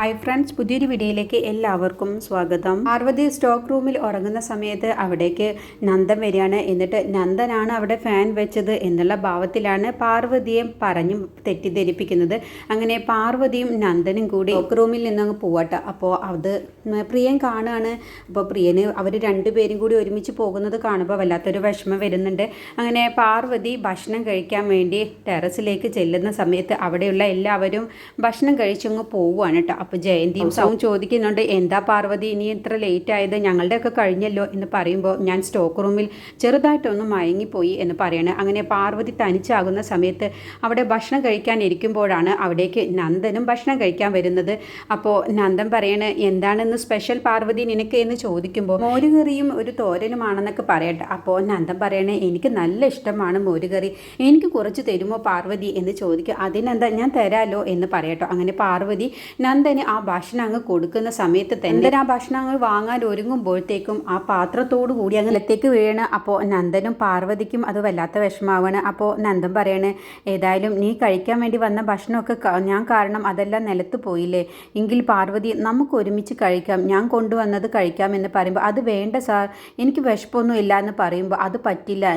Hi friends, പുതിയൊരു വീഡിയോയിലേക്ക് എല്ലാവർക്കും സ്വാഗതം. പാർവതി സ്റ്റോക്ക് റൂമിൽ ഉറങ്ങുന്ന സമയത്ത് അവിടേക്ക് നന്ദൻ വരികയാണ്. എന്നിട്ട് നന്ദനാണ് അവിടെ ഫാൻ വെച്ചത് എന്നുള്ള ഭാവത്തിലാണ് പാർവതിയെ പറഞ്ഞു തെറ്റിദ്ധരിപ്പിക്കുന്നത്. അങ്ങനെ പാർവതിയും നന്ദനും കൂടി സ്റ്റോക്ക് റൂമിൽ നിന്നങ്ങ് പോവട്ടെ. അപ്പോൾ അത് പ്രിയൻ കാണുകയാണ്. അപ്പോൾ പ്രിയന് അവർ രണ്ടുപേരും കൂടി ഒരുമിച്ച് പോകുന്നത് കാണുമ്പോൾ വല്ലാത്തൊരു വിഷമം വരുന്നുണ്ട്. അങ്ങനെ പാർവതി ഭക്ഷണം കഴിക്കാൻ വേണ്ടി ടെറസിലേക്ക് ചെല്ലുന്ന സമയത്ത് അവിടെയുള്ള എല്ലാവരും ഭക്ഷണം കഴിച്ചങ്ങ് പോവുകയാണ് കേട്ടോ. അപ്പോൾ ജയന്തിയും സൗം ചോദിക്കുന്നുണ്ട്, എന്താ പാർവതി ഇനി ഇത്ര ലേറ്റ് ആയത്, ഞങ്ങളുടെയൊക്കെ കഴിഞ്ഞല്ലോ എന്ന് പറയുമ്പോൾ ഞാൻ സ്റ്റോക്ക് റൂമിൽ ചെറുതായിട്ടൊന്ന് മയങ്ങിപ്പോയി എന്ന് പറയണേ. അങ്ങനെ പാർവതി തനിച്ചാകുന്ന സമയത്ത് അവിടെ ഭക്ഷണം കഴിക്കാൻ ഇരിക്കുമ്പോഴാണ് അവിടേക്ക് നന്ദനും ഭക്ഷണം കഴിക്കാൻ വരുന്നത്. അപ്പോൾ നന്ദൻ പറയണേ, എന്താണെന്ന് സ്പെഷ്യൽ പാർവതി നിനക്ക് എന്ന് ചോദിക്കുമ്പോൾ മോരുകറിയും ഒരു തോരനുമാണെന്നൊക്കെ പറയട്ടെ. അപ്പോൾ നന്ദൻ പറയണേ, എനിക്ക് നല്ല ഇഷ്ടമാണ് മോരുകറി, എനിക്ക് കുറച്ച് തരുമോ പാർവതി എന്ന് ചോദിക്കുക. അതിനെന്താ, ഞാൻ തരാമല്ലോ എന്ന് പറയട്ടോ. അങ്ങനെ പാർവതി നന്ദന് ആ ഭക്ഷണം അങ്ങ് കൊടുക്കുന്ന സമയത്ത് തന്നെ ആ ഭക്ഷണം അങ്ങ് വാങ്ങാൻ ഒരുങ്ങുമ്പോഴത്തേക്കും ആ പാത്രത്തോടു കൂടി അങ്ങ് വീണ്. അപ്പോൾ നന്ദനും പാർവതിക്കും അത് വല്ലാത്ത വിഷമാവാണ്. അപ്പോൾ നന്ദൻ പറയണേ, ഏതായാലും നീ കഴിക്കാൻ വേണ്ടി വന്ന ഭക്ഷണമൊക്കെ ഞാൻ കാരണം അതെല്ലാം നിലത്ത് പോയില്ലേ, എങ്കിൽ പാർവതി നമുക്ക് ഒരുമിച്ച് കഴിക്കാം, ഞാൻ കൊണ്ടുവന്നത് കഴിക്കാം എന്ന് പറയുമ്പോൾ അത് വേണ്ട സാർ, എനിക്ക് വിശപ്പൊന്നും ഇല്ല എന്ന് പറയുമ്പോൾ അത് പറ്റില്ല,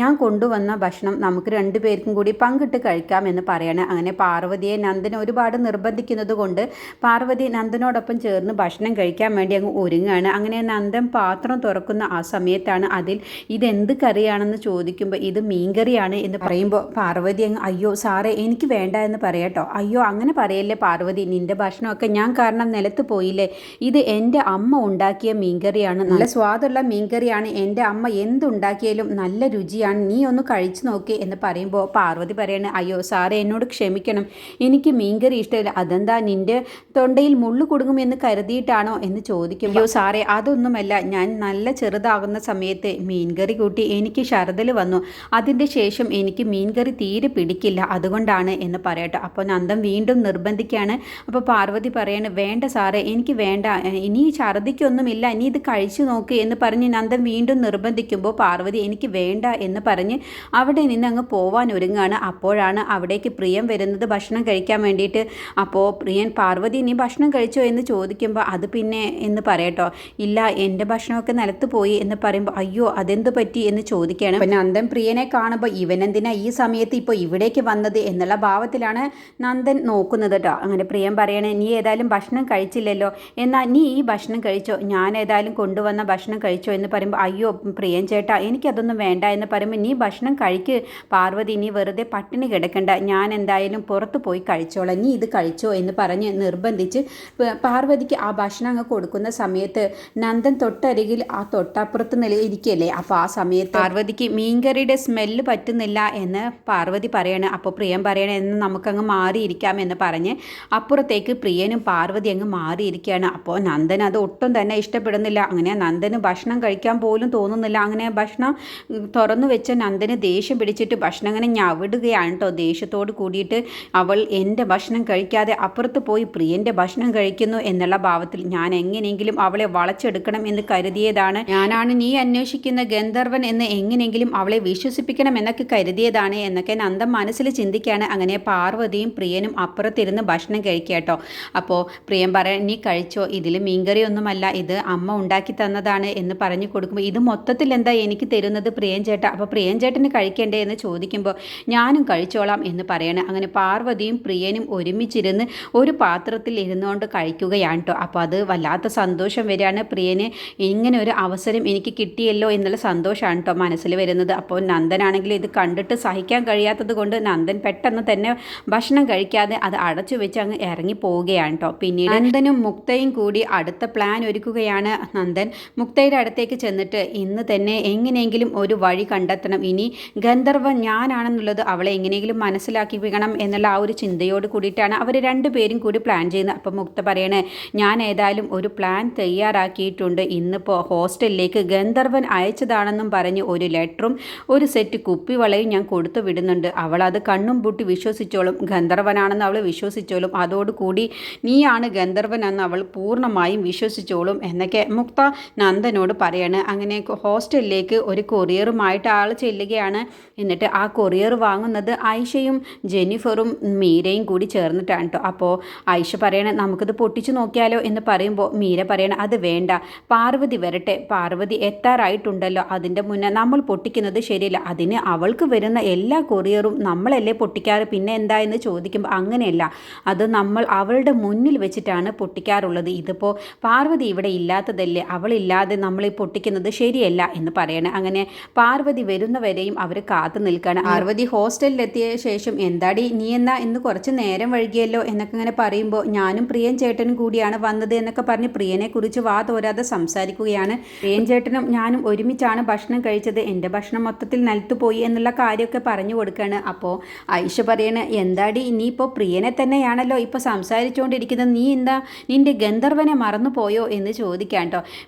ഞാൻ കൊണ്ടുവന്ന ഭക്ഷണം നമുക്ക് രണ്ടുപേർക്കും കൂടി പങ്കിട്ട് കഴിക്കാം എന്ന് പറയണേ. അങ്ങനെ പാർവതിയെ നന്ദൻ ഒരുപാട് നിർബന്ധിക്കുന്നത് കൊണ്ട് പാർവതി നന്ദനോടൊപ്പം ചേർന്ന് ഭക്ഷണം കഴിക്കാൻ വേണ്ടി അങ്ങ് ഒരുങ്ങുകയാണ്. അങ്ങനെ നന്ദൻ പാത്രം തുറക്കുന്ന ആ സമയത്താണ് അതിൽ ഇതെന്ത് കറിയാണെന്ന് ചോദിക്കുമ്പോൾ ഇത് മീൻകറിയാണ് എന്ന് പറയുമ്പോൾ പാർവതി അങ്ങ് അയ്യോ സാറേ എനിക്ക് വേണ്ട എന്ന് പറയട്ടോ. അയ്യോ അങ്ങനെ പറയല്ലേ പാർവതി, നിൻ്റെ ഭക്ഷണമൊക്കെ ഞാൻ കാരണം നിലത്ത് പോയില്ലേ, ഇത് എൻ്റെ അമ്മ ഉണ്ടാക്കിയ മീൻകറിയാണ്, നല്ല സ്വാദുള്ള മീൻകറിയാണ്, എൻ്റെ അമ്മ എന്തുണ്ടാക്കിയാലും നല്ല രുചിയാണ്, നീ ഒന്ന് കഴിച്ചു നോക്കി എന്ന് പറയുമ്പോൾ പാർവതി പറയണേ, അയ്യോ സാറേ എന്നോട് ക്ഷമിക്കണം, എനിക്ക് മീൻകറി ഇഷ്ടമില്ല, അതെന്താ നിൻ്റെ തൊണ്ടയിൽ മുള്ളു കുടുങ്ങുമെന്ന് കരുതിയിട്ടാണോ എന്ന് ചോദിക്കും. അയ്യോ സാറേ അതൊന്നുമല്ല, ഞാൻ നല്ല ചെറുതാകുന്ന സമയത്ത് മീൻകറി കൂട്ടി എനിക്ക് ഛർദ്ദൽ വന്നു, അതിൻ്റെ ശേഷം എനിക്ക് മീൻകറി തീരെ പിടിക്കില്ല, അതുകൊണ്ടാണ് എന്ന് പറയട്ടെ. അപ്പോൾ നന്ദൻ വീണ്ടും നിർബന്ധിക്കുകയാണ്. അപ്പോൾ പാർവതി പറയാണ്, വേണ്ട സാറേ എനിക്ക് വേണ്ട, ഇനി ഛർദ്ദിക്കൊന്നുമില്ല, ഇനി ഇത് കഴിച്ചു നോക്ക് എന്ന് പറഞ്ഞ് നന്ദൻ വീണ്ടും നിർബന്ധിക്കുമ്പോൾ പാർവതി എനിക്ക് വേണ്ട എന്ന് പറഞ്ഞ് അവിടെ നിന്ന് അങ്ങ് പോവാൻ ഒരുങ്ങാണ്. അപ്പോഴാണ് അവിടേക്ക് പ്രിയൻ വരുന്നത് ഭക്ഷണം കഴിക്കാൻ വേണ്ടിയിട്ട്. അപ്പോൾ പ്രിയൻ പാർവതി നീ ഭക്ഷണം കഴിച്ചോ എന്ന് ചോദിക്കുമ്പോൾ അത് പിന്നെ എന്ന് പറയട്ടോ. ഇല്ല എൻ്റെ ഭക്ഷണമൊക്കെ നിലത്ത് പോയി എന്ന് പറയുമ്പോൾ അയ്യോ അതെന്ത് പറ്റി എന്ന് ചോദിക്കുകയാണ്. അപ്പം നന്ദൻ പ്രിയനെ കാണുമ്പോൾ ഇവനെന്തിനാ ഈ സമയത്ത് ഇപ്പോൾ ഇവിടേക്ക് വന്നത് എന്നുള്ള ഭാവത്തിലാണ് നന്ദൻ നോക്കുന്നത് കേട്ടോ. അങ്ങനെ പ്രിയൻ പറയണേ, നീ ഏതായാലും ഭക്ഷണം കഴിച്ചില്ലല്ലോ, എന്നാൽ നീ ഈ ഭക്ഷണം കഴിച്ചോ, ഞാൻ ഏതായാലും കൊണ്ടുവന്ന ഭക്ഷണം കഴിച്ചോ എന്ന് പറയുമ്പോൾ അയ്യോ പ്രിയൻ ചേട്ടാ എനിക്കതൊന്നും വേണ്ട എന്ന് പറയുമ്പോൾ നീ ഭക്ഷണം കഴിക്ക് പാർവതി, നീ വെറുതെ പട്ടിണി കിടക്കണ്ട, ഞാൻ എന്തായാലും പുറത്ത് പോയി കഴിച്ചോളാം, നീ ഇത് കഴിച്ചോ എന്ന് പറഞ്ഞ് നിർബന്ധിച്ച് പാർവതിക്ക് ആ ഭക്ഷണം അങ്ങ് കൊടുക്കുന്ന സമയത്ത് നന്ദൻ തൊട്ടരികിൽ ആ തൊട്ടപ്പുറത്ത് ഇരിക്കുകയല്ലേ. അപ്പോൾ ആ സമയത്ത് പാർവതിക്ക് മീൻകറിയുടെ സ്മെല്ല് പറ്റുന്നില്ല എന്ന് പാർവതി പറയണേ. അപ്പോൾ പ്രിയൻ പറയണേ, എന്ന് നമുക്കങ്ങ് മാറിയിരിക്കാം എന്ന് പറഞ്ഞ് അപ്പുറത്തേക്ക് പ്രിയനും പാർവതി അങ്ങ് മാറിയിരിക്കുകയാണ്. അപ്പോൾ നന്ദൻ അത് ഒട്ടും തന്നെ ഇഷ്ടപ്പെടുന്നില്ല. അങ്ങനെ നന്ദന് ഭക്ഷണം കഴിക്കാൻ പോലും തോന്നുന്നില്ല. അങ്ങനെ ഭക്ഷണം തുറന്നു വെച്ച നന്ദന് ദേഷ്യം പിടിച്ചിട്ട് ഭക്ഷണം അങ്ങനെ ഞവിടുകയാണ് കേട്ടോ. ദേഷ്യത്തോട് കൂടിയിട്ട് അവൾ എൻ്റെ ഭക്ഷണം കഴിക്കാതെ അപ്പുറത്ത് പോയി പ്രിയൻ്റെ ഭക്ഷണം കഴിക്കുന്നു എന്നുള്ള ഭാവത്തിൽ ഞാൻ എങ്ങനെയെങ്കിലും അവളെ വളച്ചെടുക്കണം എന്ന് കരുതിയതാണ്, ഞാനാണ് നീ അന്വേഷിക്കുന്ന ഗന്ധർവൻ എന്ന് എങ്ങനെയെങ്കിലും അവളെ വിശ്വസിപ്പിക്കണം എന്നൊക്കെ കരുതിയതാണ് എന്നൊക്കെ നന്ദൻ മനസ്സിൽ ചിന്തിക്കുകയാണ്. അങ്ങനെ പാർവതിയും പ്രിയനും അപ്പുറത്തിരുന്ന് ഭക്ഷണം കഴിക്കട്ടോ. അപ്പോൾ പ്രിയൻ പറയാൻ, നീ കഴിച്ചോ, ഇതിൽ മീൻകറി ഒന്നുമല്ല, ഇത് അമ്മ ഉണ്ടാക്കി തന്നതാണ് എന്ന് പറഞ്ഞു കൊടുക്കുമ്പോൾ ഇത് മൊത്തത്തിൽ എന്താ എനിക്ക് തരുന്നത് പ്രിയൻ ചേട്ടാ, അപ്പോൾ പ്രിയൻ ചേട്ടന് കഴിക്കണ്ടേ എന്ന് ചോദിക്കുമ്പോൾ ഞാനും കഴിച്ചോളാം എന്ന് പറയണം. അങ്ങനെ പാർവതിയും പ്രിയനും ഒരുമിച്ചിരുന്ന് ഒരു പാത്രത്തിൽ ഇരുന്നുകൊണ്ട് കഴിക്കുകയാണ് കേട്ടോ. അപ്പോൾ അത് വല്ലാത്ത സന്തോഷം വരികയാണ് പ്രിയന്, ഇങ്ങനെ ഒരു അവസരം എനിക്ക് കിട്ടിയല്ലോ എന്നുള്ള സന്തോഷമാണ് കേട്ടോ മനസ്സിൽ വരുന്നത്. അപ്പോൾ നന്ദനാണെങ്കിൽ ഇത് കണ്ടിട്ട് സഹിക്കാൻ കഴിയാത്തത് കൊണ്ട് നന്ദൻ പെട്ടെന്ന് തന്നെ ഭക്ഷണം കഴിക്കാതെ അത് അടച്ചു വെച്ച് അങ്ങ് ഇറങ്ങി പോവുകയാണ് കേട്ടോ. പിന്നീട് നന്ദനും മുക്തയും കൂടി അടുത്ത പ്ലാൻ ഒരുക്കുകയാണ്. നന്ദൻ മുക്തയുടെ അടുത്തേക്ക് ചെന്നിട്ട് ഇന്ന് തന്നെ എങ്ങനെയെങ്കിലും ഒരു വഴി കണ്ടെത്തണം, ഇനി ഗന്ധർവൻ ഞാനാണെന്നുള്ളത് അവളെ എങ്ങനെയെങ്കിലും മനസ്സിലാക്കിപ്പിക്കണം എന്നുള്ള ആ ഒരു ചിന്തയോട് കൂടിയിട്ടാണ് അവർ രണ്ടുപേരും കൂടി പ്ലാൻ ചെയ്യുന്നത്. അപ്പോൾ മുക്ത പറയണേ, ഞാൻ ഏതായാലും ഒരു പ്ലാൻ തയ്യാറാക്കിയിട്ടുണ്ട്, ഇന്നിപ്പോൾ ഹോസ്റ്റലിലേക്ക് ഗന്ധർവൻ അയച്ചതാണെന്നും പറഞ്ഞ് ഒരു ലെറ്ററും ഒരു സെറ്റ് കുപ്പിവളയും ഞാൻ കൊടുത്തു വിടുന്നുണ്ട്, അവൾ അത് കണ്ണും പൂട്ടി വിശ്വസിച്ചോളും, ഗന്ധർവനാണെന്ന് അവൾ വിശ്വസിച്ചോളും, അതോടുകൂടി നീയാണ് ഗന്ധർവൻ എന്ന് അവൾ പൂർണ്ണമായും വിശ്വസിച്ചോളും എന്നൊക്കെ മുക്ത നന്ദനോട് പറയാണ്. അങ്ങനെ ഹോസ്റ്റലിലേക്ക് ഒരു കൊറിയറുമായിട്ട് ആൾ ചെല്ലുകയാണ്. എന്നിട്ട് ആ കൊറിയർ വാങ്ങുന്നത് ഐഷയും ജെന്നിഫറും മീരയും കൂടി ചേർന്നിട്ടാണ് കേട്ടോ. അപ്പോൾ ഐഷ പറയണ നമുക്കിത് പൊട്ടിച്ചു നോക്കിയാലോ എന്ന് പറയുമ്പോൾ മീര പറയണ അത് വേണ്ട, പാർവതി വരട്ടെ, പാർവതി എത്താറായിട്ടുണ്ടല്ലോ, അതിൻ്റെ മുന്നേ നമ്മൾ പൊട്ടിക്കുന്നത് ശരിയല്ല, അതിന് അവൾക്ക് വരുന്ന എല്ലാ കൊറിയറും നമ്മളല്ലേ പൊട്ടിക്കാറ്, പിന്നെ എന്താ എന്ന് ചോദിക്കുമ്പോൾ അങ്ങനെയല്ല, അത് നമ്മൾ അവളുടെ മുന്നിൽ വെച്ചിട്ടാണ് പൊട്ടിക്കാറുള്ളത്, ഇതിപ്പോൾ പാർവതി ഇവിടെ ഇല്ലാത്തതല്ലേ, അവളില്ലാതെ നമ്മൾ ഈ പൊട്ടിക്കുന്നത് ശരിയല്ല എന്ന് പറയണേ. അങ്ങനെ പാർവതി വരുന്നവരെയും അവർ കാത്തു നിൽക്കുകയാണ്. പാർവതി ഹോസ്റ്റലിലെത്തിയ ശേഷം എന്താടി നീ എന്നാ ഇന്ന് കുറച്ച് നേരം വൈകിയല്ലോ എന്നൊക്കെ ഇങ്ങനെ പറയുമ്പോൾ ഞാനും പ്രിയൻ ചേട്ടനും കൂടിയാണ് വന്നത് എന്നൊക്കെ പറഞ്ഞ് പ്രിയനെ കുറിച്ച് വാ തോരാതെ സംസാരിക്കുകയാണ്. പ്രിയൻ ചേട്ടനും ഞാനും ഒരുമിച്ചാണ് ഭക്ഷണം കഴിച്ചത്, എൻ്റെ ഭക്ഷണം മൊത്തത്തിൽ നിലത്തുപോയി എന്നുള്ള കാര്യമൊക്കെ പറഞ്ഞു കൊടുക്കുകയാണ്. അപ്പോൾ ഐഷ പറയണ എന്താടി നീ ഇപ്പോൾ പ്രിയനെ തന്നെയാണല്ലോ ഇപ്പോൾ സംസാരിച്ചുകൊണ്ടിരിക്കുന്നത്, നീ എന്താ നിൻ്റെ ഗന്ധർവനെ മറന്നു പോയോ എന്ന് ചോദിക്കാം കേട്ടോ.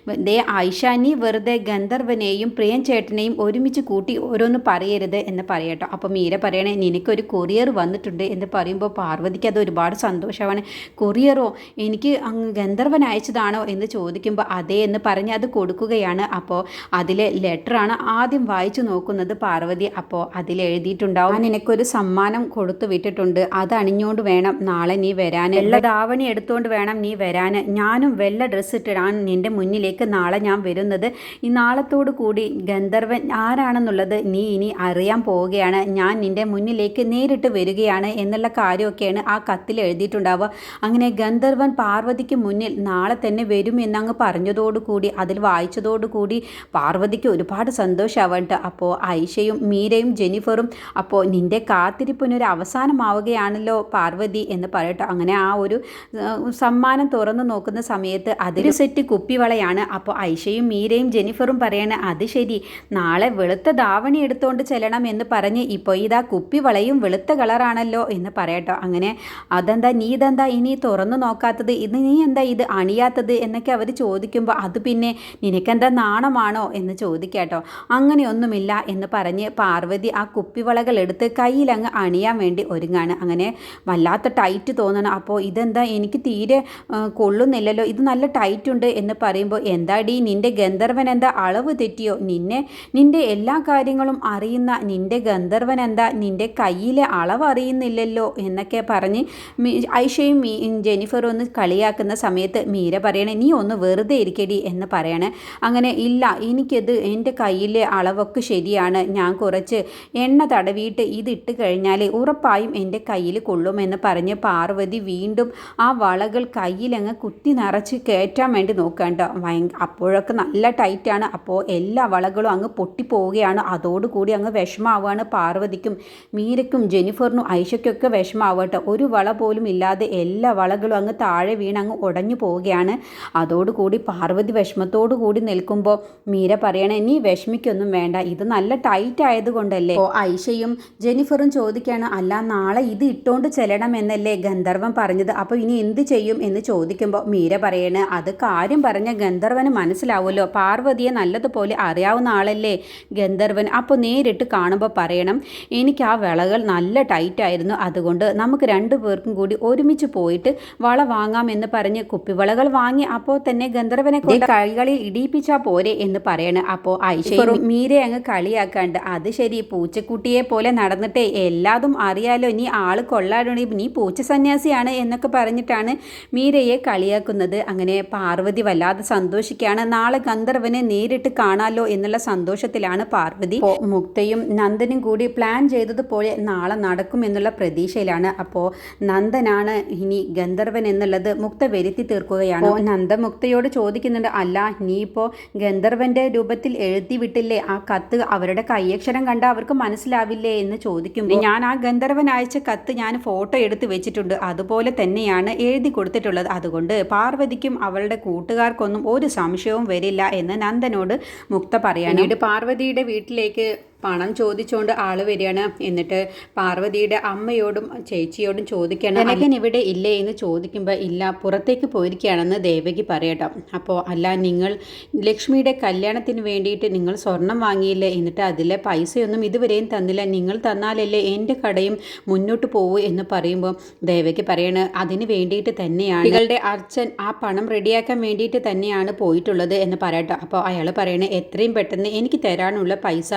ദേ ഐഷ, നീ വെറുതെ ഗന്ധർവനെയും പ്രിയൻ ചേട്ടനെയും ഒരുമിച്ച് കൂട്ടി ഓരോന്ന് പറയരുത് എന്ന് പറയട്ടോ. അപ്പോൾ മീര പറയണേ നിനക്കൊരു കൊറിയർ വന്നിട്ടുണ്ട് എന്ന് പറയുമ്പോൾ പാർവതിക്ക് അത് ഒരുപാട് സന്തോഷമാണ്. കൊറിയറോ, എനിക്ക് അങ്ങ് ഗന്ധർവൻ അയച്ചതാണോ എന്ന് ചോദിക്കുമ്പോൾ അതേ എന്ന് പറഞ്ഞ് അത് കൊടുക്കുകയാണ്. അപ്പോൾ അതിലെ ലെറ്ററാണ് ആദ്യം വായിച്ചു നോക്കുന്നത് പാർവതി. അപ്പോൾ അതിലെഴുതിയിട്ടുണ്ടാവും നിനക്കൊരു സമ്മാനം കൊടുത്തു വിട്ടിട്ടുണ്ട്, അത് അണിഞ്ഞുകൊണ്ട് വേണം നാളെ നീ വരാൻ, വെള്ള ധാവണി എടുത്തുകൊണ്ട് വേണം നീ വരാൻ, ഞാനും വെള്ള ഡ്രസ്സ് ഇട്ടിട്ടാണ് നിൻ്റെ മുന്നിലേക്ക് നാളെ ഞാൻ വരുന്നത്, ഈ നാളത്തോടു കൂടി ഗന്ധർവൻ ആരാണെന്നുള്ളത് നീ ഇനി അറിയാൻ പോവുകയാണ്, ഞാൻ നിൻ്റെ മുന്നിലേക്ക് നേരിട്ട് വരികയാണ് എന്നുള്ള കാര്യമൊക്കെയാണ് ആ കത്തിൽ എഴുതിയിട്ടുണ്ടാവുക. അങ്ങനെ ഗന്ധർവൻ പാർവതിക്ക് മുന്നിൽ നാളെ തന്നെ വരും എന്നങ്ങ് പറഞ്ഞതോടുകൂടി അതിൽ വായിച്ചതോടുകൂടി പാർവതിക്ക് ഒരുപാട് സന്തോഷമാവട്ടെ. അപ്പോൾ ഐഷയും മീരയും ജെനിഫറും അപ്പോൾ നിൻ്റെ കാത്തിരിപ്പിനൊരു അവസാനമാവുകയാണല്ലോ പാർവതി എന്ന് പറയട്ടെ. അങ്ങനെ ആ ഒരു സമ്മാനം തുറന്നു നോക്കുന്ന സമയത്ത് അതിൽ സെറ്റ് കുപ്പിവളയാണ്. അപ്പോൾ ഐഷയും മീരയും ജെനിഫറും പറയണ അത് ശരി, നാളെ വെളുത്ത ധാവണി എടുത്തുകൊണ്ട് ചെല്ലണം എന്ന് പറഞ്ഞ് ഇപ്പോൾ ഇതാ കുപ്പിവളയും വെളുത്ത കളറാണല്ലോ എന്ന് പറയട്ടോ. അങ്ങനെ അതെന്താ നീ ഇതെന്താ ഇനി തുറന്നു നോക്കാത്തത്, ഇത് നീ എന്താ ഇത് അണിയാത്തത് എന്നൊക്കെ അവർ ചോദിക്കുമ്പോൾ അത് പിന്നെ നിനക്കെന്താ നാണമാണോ എന്ന് ചോദിക്കാട്ടോ. അങ്ങനെയൊന്നുമില്ല എന്ന് പറഞ്ഞ് പാർവതി ആ കുപ്പിവളകൾ എടുത്ത് കയ്യിലങ്ങ് അണിയാൻ വേണ്ടി ഒരുങ്ങാണ്. അങ്ങനെ വല്ലാത്ത ടൈറ്റ് തോന്നണം. അപ്പോൾ ഇതെന്താ എനിക്ക് തീരെ കൊള്ളുന്നില്ലല്ലോ, ഇത് നല്ല ടൈറ്റ് ഉണ്ട് എന്ന് പറയുമ്പോൾ എന്താടി നിൻ്റെ ഗന്ധർവൻ എന്താ അളവ് തെറ്റിയോ, നിൻ്റെ എല്ലാ കാര്യങ്ങളും അറിയുന്ന നിൻ്റെ ഗന്ധർവൻ എന്താ നിൻ്റെ കയ്യിലെ അളവ് അറിയുന്നില്ലല്ലോ എന്നൊക്കെ പറഞ്ഞ് ഐഷയും ജെനിഫറും ഒന്ന് കളിയാക്കുന്ന സമയത്ത് മീര പറയണേ നീ ഒന്ന് വെറുതെ ഇരിക്കടി എന്ന് പറയണേ. അങ്ങനെ ഇല്ല, എനിക്കത് എൻ്റെ കയ്യിലെ അളവൊക്കെ ശരിയാണ്, ഞാൻ കുറച്ച് എണ്ണ തടവിയിട്ട് ഇതിട്ട് കഴിഞ്ഞാൽ ഉറപ്പായും എൻ്റെ കയ്യിൽ കൊള്ളുമെന്ന് പറഞ്ഞ് പാർവതി വീണ്ടും ആ വളകൾ കയ്യിലങ്ങ് കുത്തി നിറച്ച് കയറ്റാൻ വേണ്ടി നോക്കണ്ടോ. അപ്പോഴൊക്കെ നല്ല ടൈറ്റാണ്. അപ്പോൾ എല്ലാ വളകളും അങ്ങ് പൊട്ടിപ്പോവുകയാണ്. അതോടുകൂടി അങ്ങ് വിഷമാവുകയാണ് പാർവതിക്കും മീരയ്ക്കും ജെനിഫറിനും ഐഷയ്ക്കൊക്കെ വിഷമാവട്ടെ. ഒരു വള പോലും ഇല്ലാതെ എല്ലാ വളകളും അങ്ങ് താഴെ വീണ് അങ്ങ് ഉടഞ്ഞു പോവുകയാണ്. അതോടുകൂടി പാർവതി വിഷമത്തോടു കൂടി നിൽക്കുമ്പോൾ മീര പറയണേ നീ വിഷമിക്കൊന്നും വേണ്ട, ഇത് നല്ല ടൈറ്റ് ആയതുകൊണ്ടല്ലേ. അപ്പോൾ ഐഷയും ജെനിഫറും ചോദിക്കുകയാണ് അല്ല നാളെ ഇത് ഇട്ടുകൊണ്ട് ചെല്ലണം എന്നല്ലേ ഗന്ധർവൻ പറഞ്ഞത്, അപ്പോൾ ഇനി എന്ത് ചെയ്യും എന്ന് ചോദിക്കുമ്പോൾ മീര പറയണേ അത് കാര്യം പറഞ്ഞ ഗന്ധർവന് മനസ്സിലാവുമല്ലോ, പാർവതിയെ നല്ലതുപോലെ അറിയാവുന്ന ആളല്ലേ ഗന്ധർവൻ, അപ്പോൾ നേരിട്ട് കാണുമ്പോൾ പറയണം എനിക്ക് ആ വളകൾ നല്ല ടൈറ്റായിരുന്നു, അതുകൊണ്ട് നമുക്ക് രണ്ടു പേർക്കും കൂടി ഒരുമിച്ച് പോയിട്ട് വള വാങ്ങാമെന്ന് പറഞ്ഞ് കുപ്പിവളകൾ വാങ്ങി അപ്പോൾ തന്നെ ഗന്ധർവനെ കൊണ്ട് കൈകളിൽ ഇടിയിപ്പിച്ചാൽ പോരെ എന്ന് പറയണം. അപ്പോൾ ഐഷയും മീരെ അങ്ങ് കളിയാക്കാണ്ട് അത് ശരി, പൂച്ചക്കുട്ടിയെ പോലെ നടന്നിട്ടേ എല്ലാതും അറിയാലോ, നീ ആള് കൊള്ളാടുണ്ടെങ്കിൽ നീ പൂച്ച സന്യാസിയാണ് എന്നൊക്കെ പറഞ്ഞിട്ടാണ് മീരയെ കളിയാക്കുന്നത്. അങ്ങനെ പാർവതി വല്ലാതെ സന്തോഷിക്കുകയാണ്. നാളെ ഗന്ധർവനെ നേരിട്ട് കാണാലോ എന്നുള്ള സന്തോഷത്തിലാണ് പാർവതി. മുക്തയും നന്ദനും കൂടി പ്ലാൻ ചെയ്തതുപോലെ നാളെ നടക്കും എന്നുള്ള പ്രതീക്ഷയിലാണ്. അപ്പോൾ നന്ദനാണ് ഇനി ഗന്ധർവൻ എന്നുള്ളത് മുക്ത വരുത്തി തീർക്കുകയാണ്. നന്ദ മുക്തയോട് ചോദിക്കുന്നുണ്ട് അല്ല നീ ഇപ്പോൾ ഗന്ധർവന്റെ രൂപത്തിൽ എഴുതി വിട്ടില്ലേ, ആ കത്ത് അവരുടെ കൈയക്ഷരം കണ്ട അവർക്ക് മനസ്സിലാവില്ലേ എന്ന് ചോദിക്കുമ്പോൾ ഞാൻ ആ ഗന്ധർവൻ അയച്ച കത്ത് ഞാൻ ഫോട്ടോ എടുത്ത് വെച്ചിട്ടുണ്ട്, അതുപോലെ തന്നെയാണ് എഴുതി കൊടുത്തിട്ടുള്ളത്, അതുകൊണ്ട് പാർവതിക്കും അവളുടെ കൂട്ടുകാർക്കൊന്നും ഒരു സംശയവും വരില്ല എന്ന് നന്ദനോട് മുക്ത പറയാണ്. പാർവതിയുടെ വീട്ടിലേക്ക് പണം ചോദിച്ചുകൊണ്ട് ആൾ വരികയാണ്. എന്നിട്ട് പാർവതിയുടെ അമ്മയോടും ചേച്ചിയോടും ചോദിക്കണം ജനകൻ ഇവിടെ ഇല്ലേ എന്ന് ചോദിക്കുമ്പോൾ ഇല്ല പുറത്തേക്ക് പോയിരിക്കുകയാണെന്ന് ദേവകി പറയട്ടോ. അപ്പോൾ അല്ല നിങ്ങൾ ലക്ഷ്മിയുടെ കല്യാണത്തിന് വേണ്ടിയിട്ട് നിങ്ങൾ സ്വർണം വാങ്ങിയില്ലേ, എന്നിട്ട് അതിലെ പൈസയൊന്നും ഇതുവരെയും തന്നില്ല, നിങ്ങൾ തന്നാലല്ലേ എൻ്റെ കടയും മുന്നോട്ട് പോകൂ എന്ന് പറയുമ്പോൾ ദേവകി പറയണ അതിന് വേണ്ടിയിട്ട് തന്നെയാണ് നിങ്ങളുടെ അച്ഛൻ ആ പണം റെഡിയാക്കാൻ വേണ്ടിയിട്ട് തന്നെയാണ് പോയിട്ടുള്ളത് എന്ന് പറയട്ടോ. അപ്പോൾ അയാൾ പറയണേ എത്രയും പെട്ടെന്ന് എനിക്ക് തരാനുള്ള പൈസ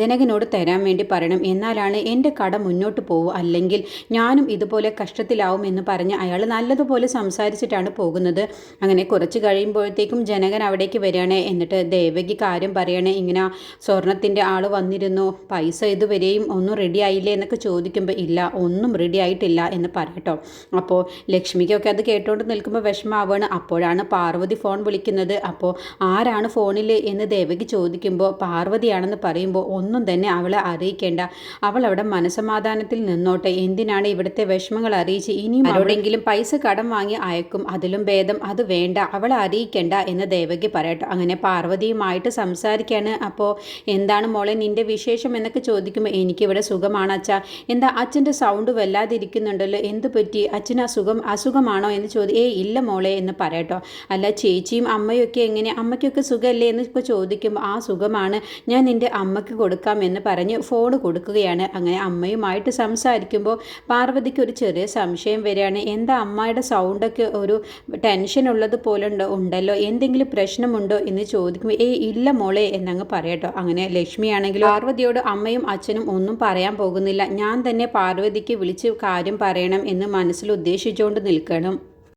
ജനകനോട് തരാൻ വേണ്ടി പറയണം, എന്നാലാണ് എൻ്റെ കട മുന്നോട്ട് പോവൂ, അല്ലെങ്കിൽ ഞാനും ഇതുപോലെ കഷ്ടത്തിലാവും എന്ന് പറഞ്ഞ് അയാൾ നല്ലതുപോലെ സംസാരിച്ചിട്ടാണ് പോകുന്നത്. അങ്ങനെ കുറച്ച് കഴിയുമ്പോഴത്തേക്കും ജനകൻ അവിടേക്ക് വരികയാണ്. എന്നിട്ട് ദേവകി കാര്യം പറയണേ, ഇങ്ങനെ സ്വർണത്തിൻ്റെ ആൾ വന്നിരുന്നു, പൈസ ഇതുവരെയും ഒന്നും റെഡി ആയില്ലേ എന്നൊക്കെ ചോദിക്കുമ്പോൾ ഇല്ല, ഒന്നും റെഡി ആയിട്ടില്ല എന്ന് പറയട്ടോ. അപ്പോൾ ലക്ഷ്മിക്കൊക്കെ അത് കേട്ടുകൊണ്ട് നിൽക്കുമ്പോൾ വിഷമാവാണ്. അപ്പോഴാണ് പാർവതി ഫോൺ വിളിക്കുന്നത്. അപ്പോൾ ആരാണ് ഫോണിൽ എന്ന് ദേവകി ചോദിക്കുമ്പോൾ പാർവതിയാണെന്ന് പറയുമ്പോൾ ഒന്നും തന്നെ അവളെ അറിയിക്കേണ്ട, അവൾ അവിടെ മനസമാധാനത്തിൽ നിന്നോട്ടെ, എന്തിനാണ് ഇവിടുത്തെ വിഷമങ്ങൾ അറിയിച്ച് ഇനിയും അവരോടെങ്കിലും പൈസ കടം വാങ്ങി അയക്കും, അതിലും ഭേദം അത് വേണ്ട, അവളെ അറിയിക്കേണ്ട എന്ന് ദേവകി പറയട്ടോ. അങ്ങനെ പാർവതിയുമായിട്ട് സംസാരിക്കുകയാണ്. അപ്പോൾ എന്താണ് മോളെ നിൻ്റെ വിശേഷം എന്നൊക്കെ ചോദിക്കുമ്പോൾ എനിക്കിവിടെ സുഖമാണ് അച്ഛാ. എന്താ അച്ഛൻ്റെ സൗണ്ട് വല്ലാതിരിക്കുന്നുണ്ടല്ലോ, എന്ത് പറ്റി, അച്ഛന് അസുഖമാണോ എന്ന് ഇല്ല മോളെ എന്ന് പറയട്ടോ. അല്ല ചേച്ചിയും അമ്മയും ഒക്കെ എങ്ങനെ, അമ്മയ്ക്കൊക്കെ സുഖമല്ലേ എന്ന് ഇപ്പോൾ ചോദിക്കുമ്പോൾ ആ സുഖമാണ്, ഞാൻ നിൻ്റെ അമ്മയ്ക്ക് കൊടുക്കാം എന്ന് പറഞ്ഞ് ഫോൺ കൊടുക്കുകയാണ്. അങ്ങനെ അമ്മയുമായിട്ട് സംസാരിക്കുമ്പോൾ പാർവതിക്ക് ഒരു ചെറിയ സംശയം വരികയാണ്. എന്താ അമ്മയുടെ സൗണ്ടൊക്കെ ഒരു ടെൻഷൻ ഉള്ളത് പോലെ ഉണ്ടല്ലോ, എന്തെങ്കിലും പ്രശ്നമുണ്ടോ എന്ന് ചോദിക്കുമ്പോൾ ഇല്ല മോളെ എന്നങ്ങ് പറയട്ടോ. അങ്ങനെ ലക്ഷ്മിയാണെങ്കിലും പാർവതിയോട് അമ്മയും അച്ഛനും ഒന്നും പറയാൻ പോകുന്നില്ല, ഞാൻ തന്നെ പാർവതിക്ക് വിളിച്ച് കാര്യം പറയണം എന്ന് മനസ്സിൽ ഉദ്ദേശിച്ചുകൊണ്ട് നിൽക്കണം.